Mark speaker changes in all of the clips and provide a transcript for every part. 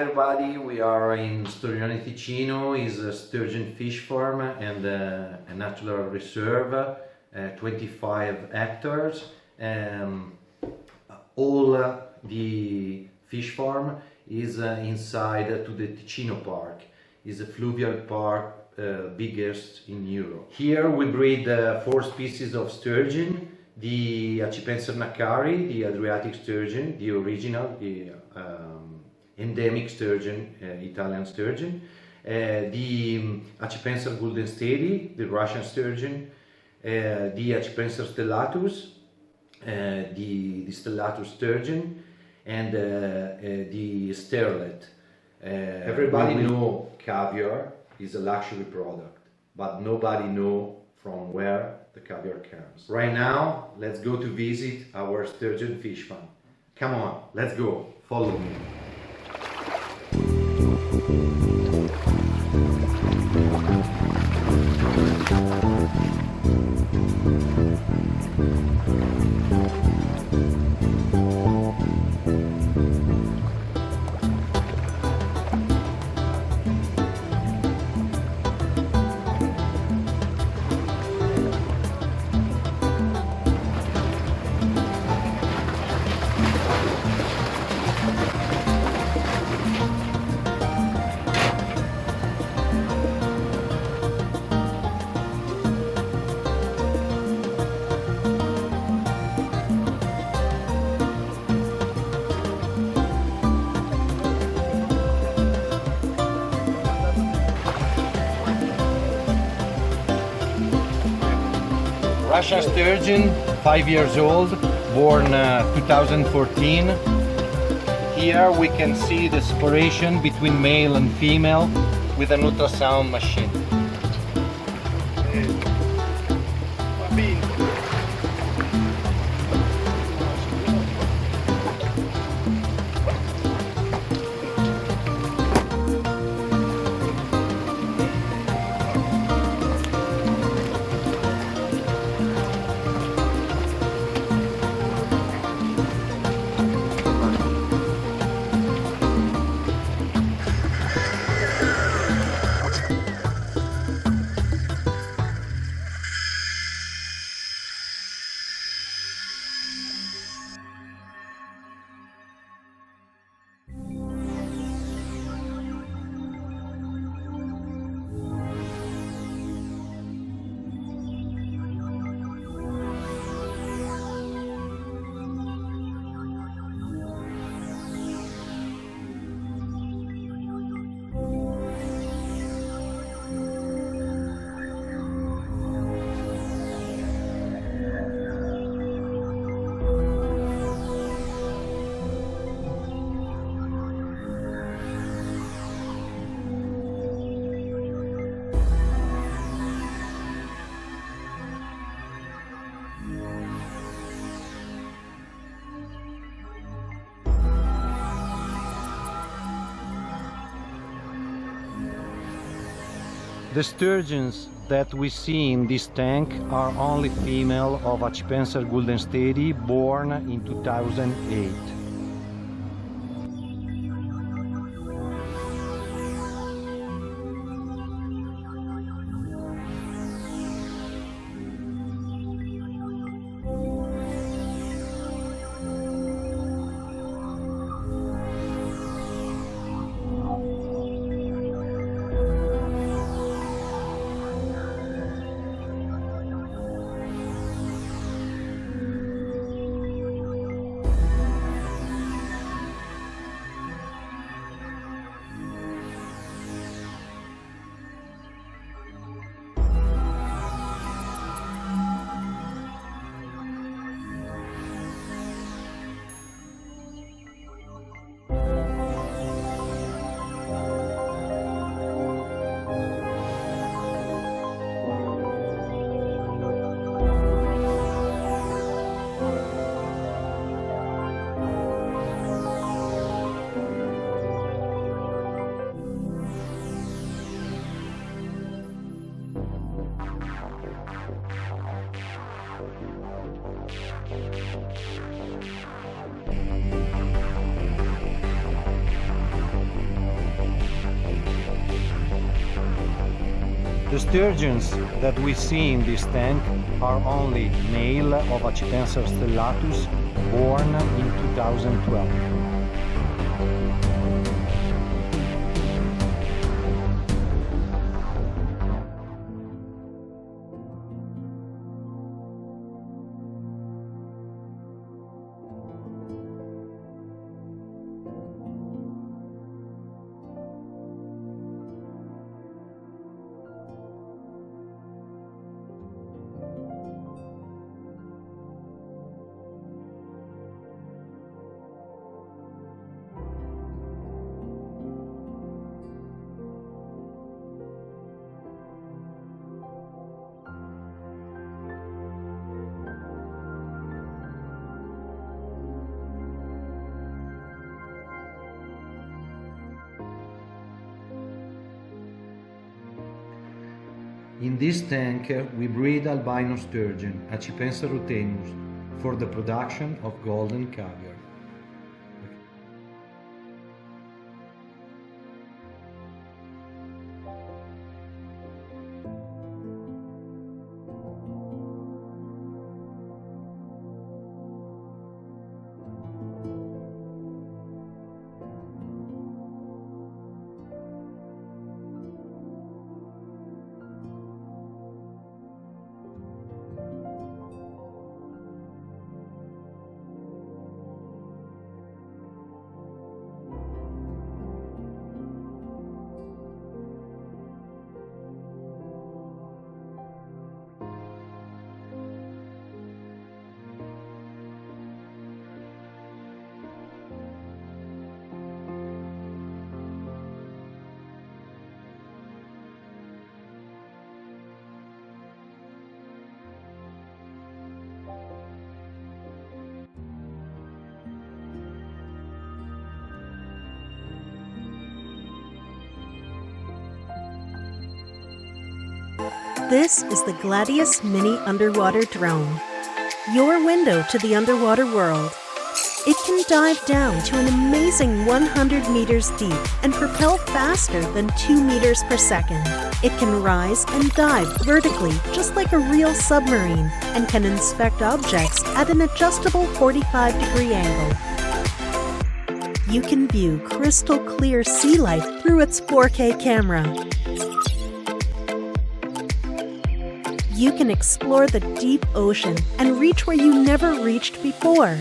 Speaker 1: everybody, we are in Storione Ticino, is a sturgeon fish farm and a natural reserve, 25 hectares. All the fish farm is inside to the Ticino Park. It's a fluvial park, biggest in Europe. Here we breed 4 species of sturgeon: the Accipenser nacari, the Adriatic sturgeon, the original, the endemic sturgeon, Italian sturgeon, the Accipenser guldenstedi, the Russian sturgeon, the Accipenser stellatus, the stellatus sturgeon, and the sterlet. Everybody know caviar is a luxury product, but nobody know from where the caviar comes. Right now, let's go to visit our sturgeon fish farm. Come on, let's go, follow me. Russian sturgeon, 5 years old, born 2014. Here we can see the separation between male and female with an ultrasound machine. The sturgeons that we see in this tank are only female of Accipenser guldenstedi, born in 2008. The sturgeons that we see in this tank are only male of Acipenser stellatus, born in 2012. In this tank we breed albino sturgeon, Acipenser rutenus, for the production of golden caviar.
Speaker 2: This is the GLADIUS Mini Underwater Drone, your window to the underwater world. It can dive down to an amazing 100 meters deep and propel faster than 2 meters per second. It can rise and dive vertically just like a real submarine and can inspect objects at an adjustable 45-degree angle. You can view crystal clear sea life through its 4K camera. You can explore the deep ocean and reach where you never reached before.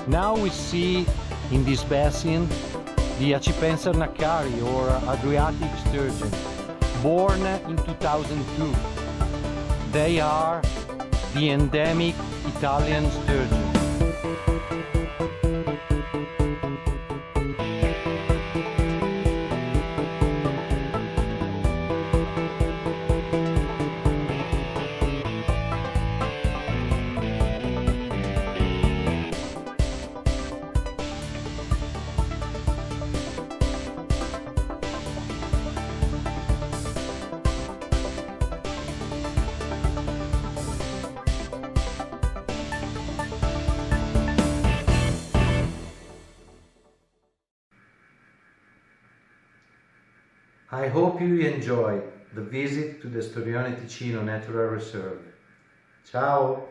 Speaker 1: Now we see in this basin the Acipenser nakari, or Adriatic sturgeon, born in 2002. They are the endemic Italian sturgeon. I hope you enjoyed the visit to the Storione Ticino Natural Reserve. Ciao!